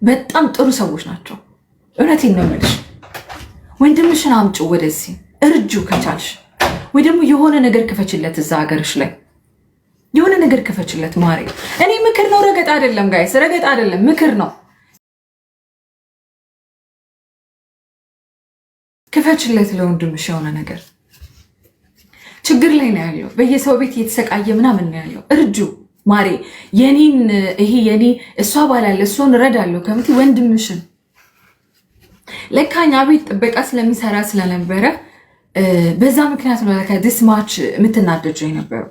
በጣም ጥሩ ሰዎች ናቸው። እውነቴን ነው የምልሽ። ወንድምሽን አምጪው ወደዚህ እርጁ ከቻልሽ፣ ወይ ደግሞ የሆነ ነገር ክፈችለት እዛ ሀገርሽ ላይ የሆነ ነገር ክፈችለት ማሬ። እኔ ምክር ነው፣ ረገጥ አይደለም ጋይስ፣ ረገጥ አይደለም፣ ምክር ነው። ክፈችለት ለወንድምሽ የሆነ ነገር። ችግር ላይ ነው ያለው፣ በየሰው ቤት እየተሰቃየ ምናምን ነው ያለው። እርጁ ማሬ። የኔን ይሄ የኔ እሷ ባላለ እሷን እረዳለሁ ከምቲ ወንድምሽን ለካኛ ቤት ጥበቃ ስለሚሰራ ስለነበረ በዛ ምክንያት ነው ለካ ዲስማች የምትናደጀው የነበረው።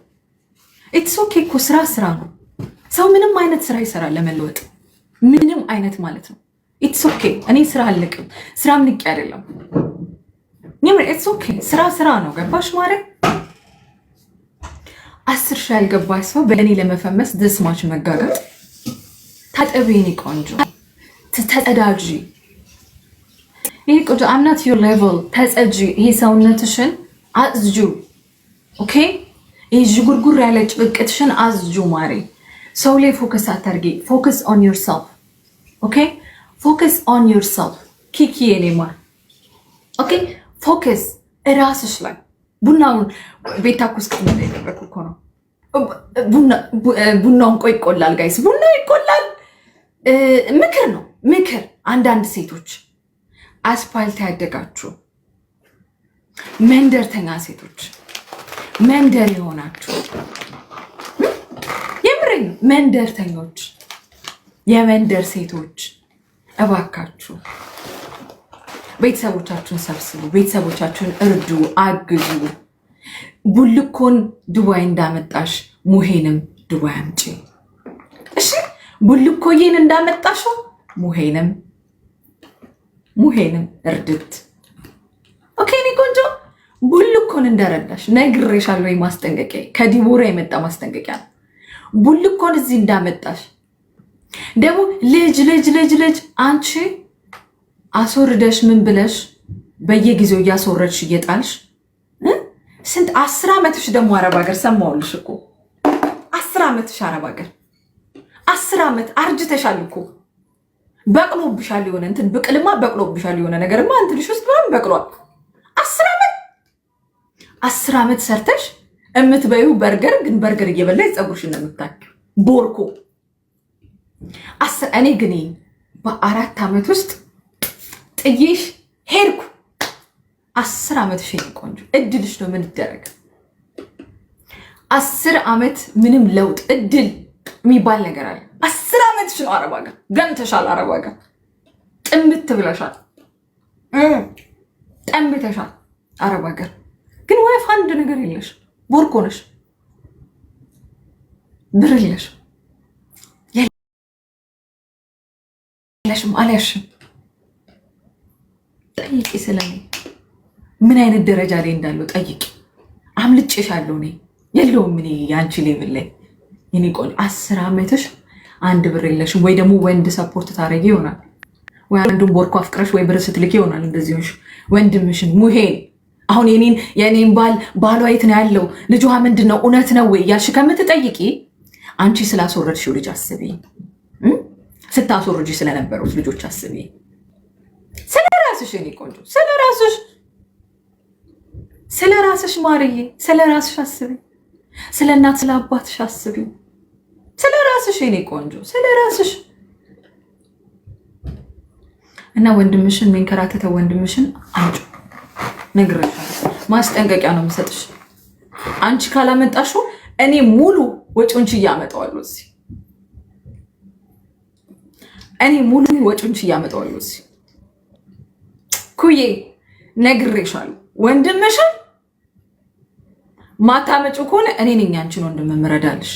ኢትስ ኦኬ እኮ ስራ ነው። ሰው ምንም አይነት ስራ ይሰራል ለመለወጥ፣ ምንም አይነት ማለት ነው። ኢትስ ኦኬ። እኔ ስራ አልቅም፣ ስራም ንቄ አይደለም። ኢትስ ኦኬ። ስራ ነው። ገባሽ ማለት 10 ሺህ ያልገባሽ ሰው በእኔ ለመፈመስ ዲስማች መጋጋጥ። ታጠቢ የኔ ቆንጆ፣ ተጸዳጂ። ይሄ ቆንጆ አምናት ዩር ሌቭል ተጸጂ። ይሄ ሰውነትሽን አጽጁ። ኦኬ። ይሄ ዥጉርጉር ያለ ጭብቅትሽን አጽጁ ማሬ። ሰው ላይ ፎከስ አታርጊ። ፎከስ ኦን ዮርሰልፍ። ኦኬ። ፎከስ ኦን ዮርሰልፍ ኪኪ የኔ ማር። ኦኬ። ፎከስ እራስሽ ላይ። ቡናውን ቤታ ኩስክ ነው የጠበቁ እኮ ነው። ቡናውን ቆይ ይቆላል ጋይስ፣ ቡና ይቆላል። ምክር ነው ምክር። አንዳንድ ሴቶች አስፓልት ያደጋችሁ መንደርተኛ ሴቶች፣ መንደር የሆናችሁ የምሬን መንደርተኞች፣ የመንደር ሴቶች እባካችሁ ቤተሰቦቻችሁን ሰብስቡ፣ ቤተሰቦቻችሁን እርዱ፣ አግዙ። ቡልኮን ዱባይ እንዳመጣሽ ሙሄንም ዱባይ አምጪ። እሺ ቡልኮዬን እንዳመጣሽው ሙሄንም እርድት። ኦኬ እኔ ቆንጆ ቡልኮን እንደረዳሽ ነግሬሻለሁ። ማስጠንቀቂያ ከዲቦራ የመጣ ማስጠንቀቂያ ነው። ቡልኮን እዚህ እንዳመጣሽ ደግሞ ልጅ አንቺ አስወርደሽ ምን ብለሽ በየጊዜው እያስወረድሽ እየጣልሽ ስንት 10 ዓመትሽ ደግሞ አረብ ሀገር ሰማሁልሽ እኮ 10 ዓመትሽ አረብ ሀገር 10 ዓመት አርጅተሻል እኮ በቅሎብሻል። የሆነ እንትን ብቅልማ በቅሎብሻል። የሆነ ነገርማ እንትንሽ ውስጥ ምናምን በቅሏል። 10 ዓመት ሰርተሽ እምትበዩ በርገር ግን በርገር እየበላሽ ፀጉርሽን ነው የምታኪው ቦርኮ። እኔ ግን በ4 ዓመት ውስጥ ጥዬሽ ሄድኩ። 10 ዓመት ሸኝ ቆንጆ እድልሽ ነው። ምን ይደረግ 10 ዓመት ምንም ለውጥ እድል የሚባል ነገር አለ። 10 ዓመትሽ ነው አረብ ሀገር ገምተሻል። አረብ ሀገር ጥምት ብለሻል፣ ጠምተሻል። አረብ ሀገር ግን ወይፍ አንድ ነገር የለሽ፣ ቦርኮ ነሽ፣ ብር የለሽም፣ አልያሽም። ጠይቂ ስለኔ ምን አይነት ደረጃ ላይ እንዳለው ጠይቂ። አምልጬሻለሁ እኔ የለውም። እኔ የአንቺ ሌቭል ላይ የኔ ቆንጆ 10 ዓመትሽ አንድ ብር የለሽም። ወይ ደግሞ ወንድ ሰፖርት ታረጊ ይሆናል፣ ወይ አንዱን ቦርኮ አፍቅረሽ ወይ ብር ስትልኪ ይሆናል። እንደዚህ ሆንሽ። ወንድምሽን ሙሄን አሁን የኔን ባሏ የት ነው ያለው ልጇ ምንድን ነው እውነት ነው ወይ እያልሽ ከምትጠይቂ አንቺ ስላስወረድሽው ልጅ አስቢ፣ ስታስወርጂ ስለነበሩት ልጆች አስቢ። ስለራስሽ የኔ ቆንጆ ስለራስሽ ማርዬ፣ ስለራስሽ አስቢ። ስለ እናት ስለ አባትሽ አስቢ። ስለራስሽ የኔ ቆንጆ ስለራስሽ። እና ወንድምሽን መንከራተተው ወንድምሽን አንቺ ነግሬሻለሁ። ማስጠንቀቂያ ነው የምሰጥሽ። አንቺ ካላመጣሽው እኔ ሙሉ ወጪውን ችዬ አመጣዋለሁ እዚህ። ኩዬ ነግሬሻለሁ። ወንድምሽን ማታመጪው ከሆነ እኔ ነኝ አንቺን ወንድም እምረዳልሽ።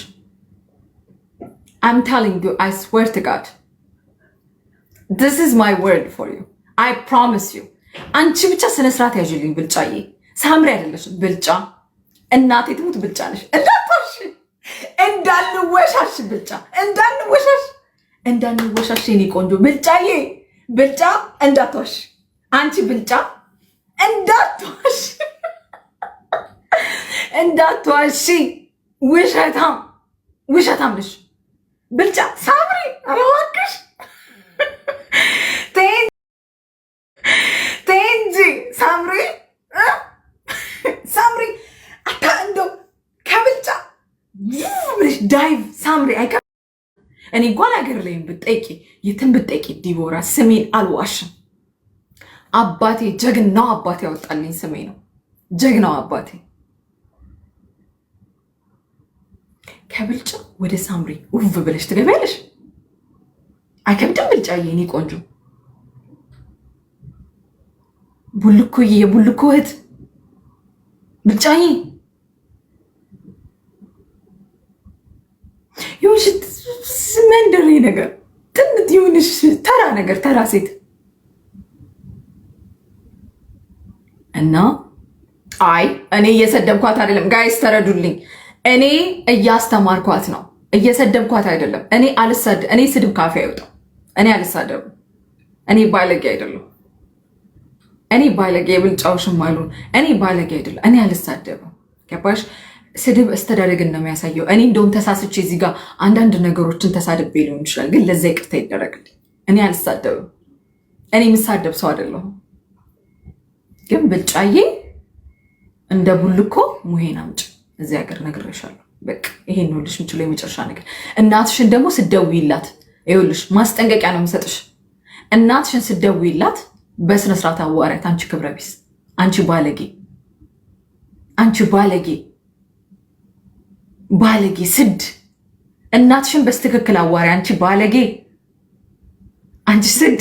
I'm telling you, I swear to God. This is my word for you. I promise you. አንቺ ብቻ ስነ ስርዓት ያዥልኝ ብልጫዬ። ሳምሪ አይደለሽም ብልጫ። እናቴ ትሙት ብልጫ ነሽ። እንዳንወሻሽ ብልጫ፣ እንዳንወሻሽ የኔ ቆንጆ ብልጫዬ። ብልጫ እንዳትዋሽ። አንቺ ብልጫ እንዳትዋሺ። ውሸታም ነሽ ብልጫ። ሳምሪ እባክሽ ሳምሪ አይቀር እኔ እንኳን አገር ላይ ብትጠይቂ የትም ብትጠይቂ ዲቦራ ስሜን አልዋሽም። አባቴ ጀግናው አባቴ ያወጣልኝ ስሜ ነው። ጀግናው አባቴ ከብልጫ ወደ ሳምሪ ውብ ብለሽ ትገቢያለሽ። አይከብድም ብልጫዬ፣ የኔ ቆንጆ ቡልኮዬ፣ የቡልኮ እህት ብልጫዬ ይሁንሽ መንደሬ ነገር ጥንት ይሁንሽ ተራ ነገር ተራ ሴት እና አይ እኔ እየሰደብኳት አይደለም ጋይስ ተረዱልኝ። እኔ እያስተማርኳት ነው፣ እየሰደብኳት አይደለም። እኔ ስድብ ካፌ አይወጣም። እኔ አልሳደብም። እኔ ባለጌ አይደለም። እኔ ባለጌ የብልጫውሽም አሉን። እኔ ባለጌ አይደለም። እኔ አልሳደብም። ገባሽ? ስድብ አስተዳደግን ነው የሚያሳየው። እኔ እንደውም ተሳስቼ እዚህ ጋር አንዳንድ ነገሮችን ተሳድቤ ሊሆን ይችላል፣ ግን ለዛ ይቅርታ ይደረግልኝ። እኔ አልሳደብም። እኔ የምሳደብ ሰው አይደለሁም። ግን ብልጫዬ እንደ ቡልኮ ሙሄን አምጪ እዚህ ሀገር ነግሬሻለሁ። በቃ ይሄን ነው ልሽ የምችለው የመጨረሻ ነገር። እናትሽን ደግሞ ስደውይላት ይኸውልሽ ማስጠንቀቂያ ነው የምሰጥሽ። እናትሽን ስደውይላት በስነስርዓት አዋሪያት። አንቺ ክብረ ቢስ፣ አንቺ ባለጌ፣ አንቺ ባለጌ ባለጌ ስድ። እናትሽን በስትክክል አዋሪ። አንቺ ባለጌ፣ አንቺ ስድ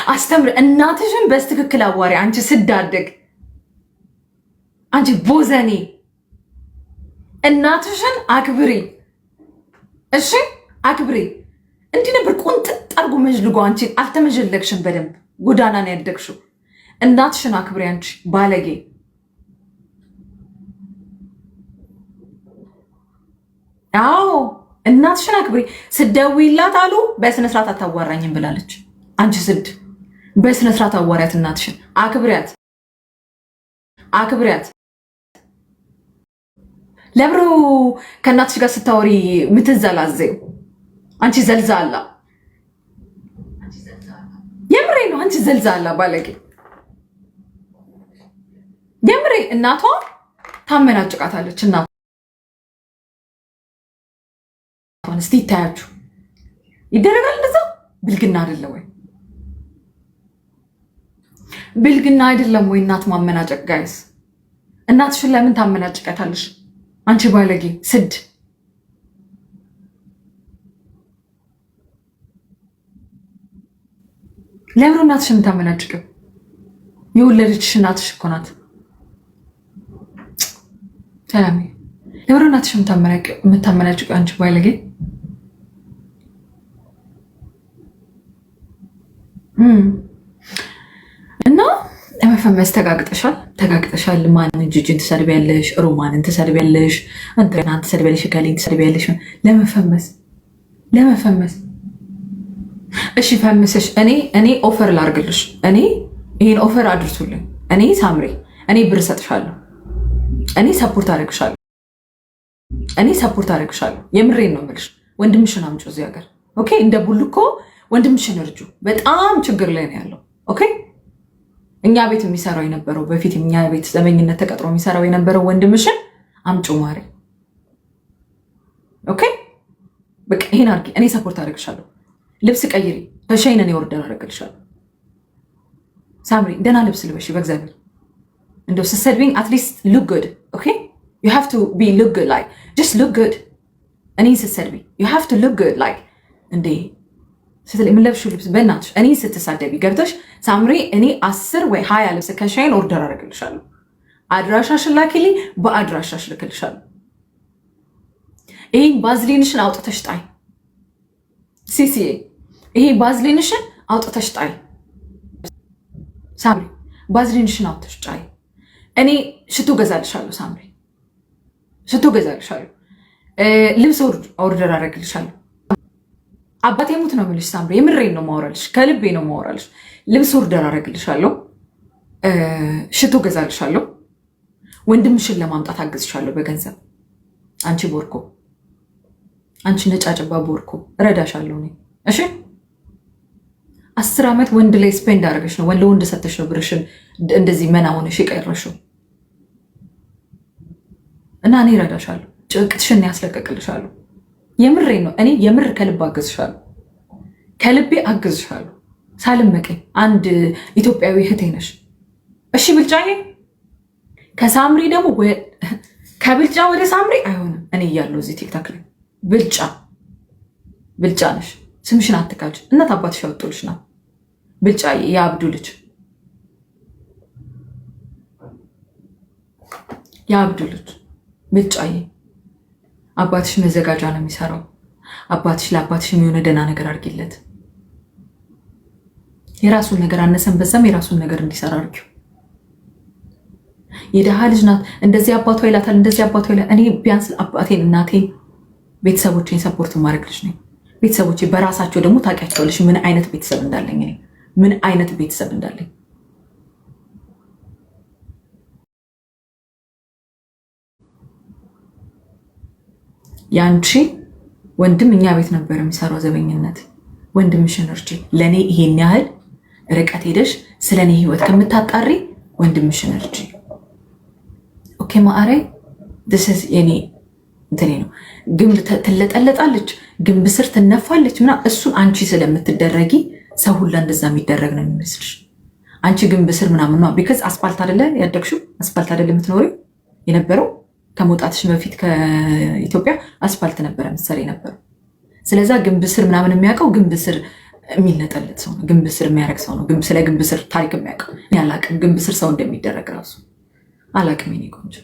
አስተምር። እናትሽን በስትክክል አዋሪ። አንቺ ስድ አደግ፣ አንቺ ቦዘኔ። እናትሽን አክብሪ። እሺ አክብሪ። እንዲህ ነበር ቁንጥጥ አድርጎ መዥልጎ። አንቺ አልተመዠለግሽም፣ በደንብ ጎዳና ነው ያደግሽው። እናትሽን አክብሪ አንቺ ባለጌ። አዎ እናትሽን አክብሪ። ስደውይላት አሉ በስነስርዓት አታዋራኝም ብላለች። አንቺ ስድ በስነስርዓት አዋሪያት። እናትሽን አክብሪያት፣ አክብሪያት። ለብሮ ከእናትሽ ጋር ስታወሪ ምትዘላዘዩ አንቺ ዘልዛላ። የምሬ ነው። አንቺ ዘልዛላ ባለጌ የምሬ። እናቷ ታመናጭቃታለች። እናቷን እስቲ ይታያችሁ። ይደረጋል እንደዛ። ብልግና አይደለም ወይ? ብልግና አይደለም ወይ? እናት ማመናጨቅ ጋይስ። እናትሽን ለምን ታመናጭቃታለሽ? አንቺ ባለጌ ስድ። ለምን እናትሽን የምታመናጭቅው? የወለደችሽ እናትሽ እኮ ናት። ሰላም። ለምን እናትሽን የምታመናጭቅው? አንቺ ባለጌ እና ለመፈመስ ተጋግጠሻል። ማንን ጂጂን ትሰድቢያለሽ፣ ሮማንን ትሰድቢያለሽ፣ አንተናን ትሰድቢያለሽ፣ ጋሌን ትሰድቢያለሽ። ለመፈመስ እሺ ፈምስሽ። እኔ ኦፈር ላርግልሽ። እኔ ይሄን ኦፈር አድርሱልኝ። እኔ ሳምሪ እኔ ብር ሰጥሻለሁ። እኔ ሰፖርት አደረግሻለሁ። የምሬን ነው የምልሽ። ወንድምሽን አምጪው እዚህ ሀገር። ኦኬ እንደ ቡልኮ ወንድምሽን እርጁ። በጣም ችግር ላይ ነው ያለው። ኦኬ እኛ ቤት የሚሰራው የነበረው በፊት እኛ ቤት ዘበኝነት ተቀጥሮ የሚሰራው የነበረው ወንድምሽን አምጪው ማሪ። ኦኬ በቃ ይሄን አድርጊ። እኔ ሰፖርት አደረግሻለሁ። ልብስ ቀይሪ፣ ተሸይን። እኔ ወርደን አደረግልሻለሁ። ሳምሪ ደህና ልብስ ልበሽ በእግዚአብሔር። እንደው ስትሰድቢኝ አትሊስት ሉክ ጉድ። ኦኬ ዩ ሃቭ ቱ ቢ ሉክ ጉድ ላይክ ጀስት ሉክ ጉድ። እኔን ስትሰድቢ ዩ ሃቭ ቱ ሉክ ጉድ ላይክ እንዴ የምለብሽው ልብስ በእናትሽ። እኔ ስትሳደቢ ገብተሽ ሳምሪ እኔ 10 ወይ 20 ልብስ ከሻይን ኦርደር አደረግልሻለሁ። አድራሻሽን ላኪልኝ፣ በአድራሻሽ ልክልሻለሁ። ይሄ ባዝሊንሽን አውጥተሽ ጣይ ሲሲዬ። ይሄ ባዝሊንሽን አውጥተሽ ጣይ ሳምሪ። ባዝሊንሽን አውጥተሽ ጣይ። እኔ ሽቶ ገዛልሻለሁ ሳምሪ፣ ሽቶ ገዛልሻለሁ። ልብስ ኦርደር አደረግልሻለሁ። አባቴ ሙት ነው የምልሽ ሳምሪ፣ የምሬን ነው ማወራልሽ፣ ከልቤ ነው ማወራልሽ። ልብስ ኦርደር አደረግልሻለሁ፣ ሽቶ ገዛልሻለሁ፣ ወንድምሽን ለማምጣት አግዝሻለሁ በገንዘብ። አንቺ ቦርኮ፣ አንቺ ነጫጭባ ቦርኮ እረዳሻለሁ እኔ። እሺ 10 ዓመት ወንድ ላይ ስፔንድ አደረገሽ ነው፣ ለወንድ ሰተሽ ነው ብርሽን እንደዚህ መና ሆነሽ የቀረሽው እና እኔ እረዳሻለሁ፣ ጭቅትሽን ያስለቀቅልሻለሁ። የምሬ ነው። እኔ የምር ከልብ አግዝሻለሁ፣ ከልቤ አግዝሻለሁ ሳልመቀኝ። አንድ ኢትዮጵያዊ እህቴ ነሽ። እሺ ብልጫዬ፣ ከሳምሪ ደግሞ ከብልጫ ወደ ሳምሪ አይሆንም። እኔ እያለሁ እዚህ ቲክታክ ላይ ብልጫ ነሽ። ስምሽን አትካጅ። እናት አባትሽ ያወጡልሽ ናት ብልጫዬ፣ የአብዱ ልጅ ብልጫዬ። አባትሽ መዘጋጃ ነው የሚሰራው። ለአባትሽ የሆነ ደህና ነገር አድርጊለት። የራሱን ነገር አነሰን በዛም የራሱን ነገር እንዲሰራ አድርጊው። የደሃ ልጅ ናት። እንደዚህ አባቷ ይላታል፣ እንደዚህ አባቷ ይላል። እኔ ቢያንስ አባቴን፣ እናቴን፣ ቤተሰቦቼን ሰፖርት ማድረግ ልጅ ነኝ። ቤተሰቦቼ በራሳቸው ደግሞ ታውቂያቸዋለሽ ምን አይነት ቤተሰብ እንዳለኝ፣ እኔ ምን አይነት ቤተሰብ እንዳለኝ። ያንቺ ወንድም እኛ ቤት ነበር የሚሰራው ዘበኝነት። ወንድምሽን እርጂ። ለእኔ ይሄን ያህል ርቀት ሄደሽ ስለኔ ህይወት ከምታጣሪ ወንድምሽን እርጂ። ኦኬ ማአሬ this የኔ እንትኔ ነው። ግንብ ትለጠለጣለች፣ ግንብ ስር ትነፋለች ምና እሱን አንቺ ስለምትደረጊ ሰው ሁላ እንደዛ የሚደረግ ነው የሚመስልሽ። አንቺ ግንብ ስር ምናምን ነው ቢካዝ አስፋልት አይደለ ያደግሽው፣ አስፋልት አይደለ የምትኖሪው የነበረው። ከመውጣትሽ በፊት ከኢትዮጵያ አስፋልት ነበረ ምሳሌ ነበረው። ስለዛ ግንብ ስር ምናምን የሚያውቀው ግንብ ስር የሚለጠለጥ ሰው ነው፣ ግንብ ስር የሚያደርግ ሰው ነው። ስለ ግንብ ስር ታሪክ የሚያውቀው እኔ አላቅም። ግንብ ስር ሰው እንደሚደረግ ራሱ አላቅም። የኔ ቆንጆ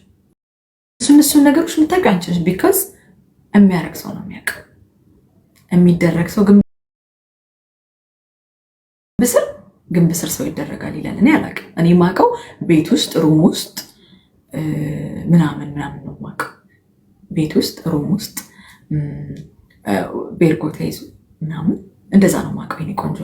እሱን ነገሮች የምታውቂው አንቺ ነሽ። ቢካዝ የሚያደርግ ሰው ነው የሚያውቀው። የሚደረግ ሰው ግንብ ስር ሰው ይደረጋል ይላል። እኔ አላቅም። እኔ የማውቀው ቤት ውስጥ ሩም ውስጥ ምናምን ነው የማውቀው። ቤት ውስጥ ሩም ውስጥ ቤርጎ ተይዞ ምናምን እንደዛ ነው የማውቀው። የኔ ቆንጆ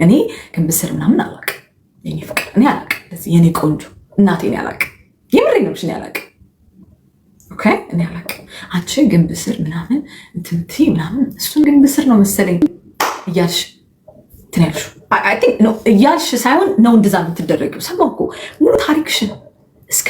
እኔ ግንብ ስር ምናምን አላቅም። የኔ ፍቅር እኔ አላቅም። የኔ ቆንጆ እናቴ እኔ አላቅም። የምሬ ነው እኔ አላቅም። ኦኬ እኔ አላቅም። አንቺ ግንብ ስር ምናምን እንትምቲ ምናምን እሱን ግንብ ስር ነው መሰለኝ እያልሽ እንትን ያልሽው አይ ቲንክ ነው እያልሽ ሳይሆን ነው እንደዛ የምትደረጊው። ሰማሁ እኮ ሙሉ ታሪክሽን